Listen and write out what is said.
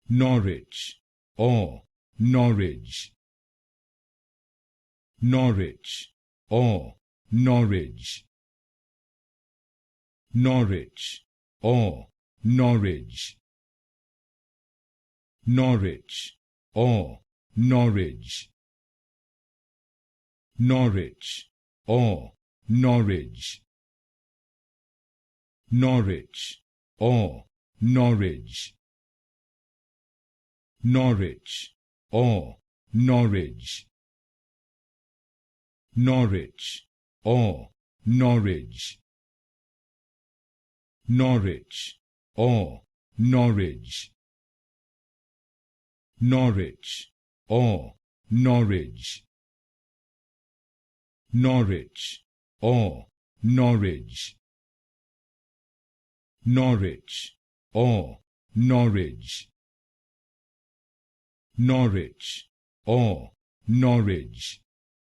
Norwich or Norwich, Norwich or Norwich, Norwich or Norwich, Norwich or Norwich, Norwich or Norwich, Norwich or Norwich, Norwich or Norwich, Norwich or Norwich, Norwich or Norwich, Norwich or Norwich, Norwich or Norwich, Norwich or Norwich, Norwich or Norwich,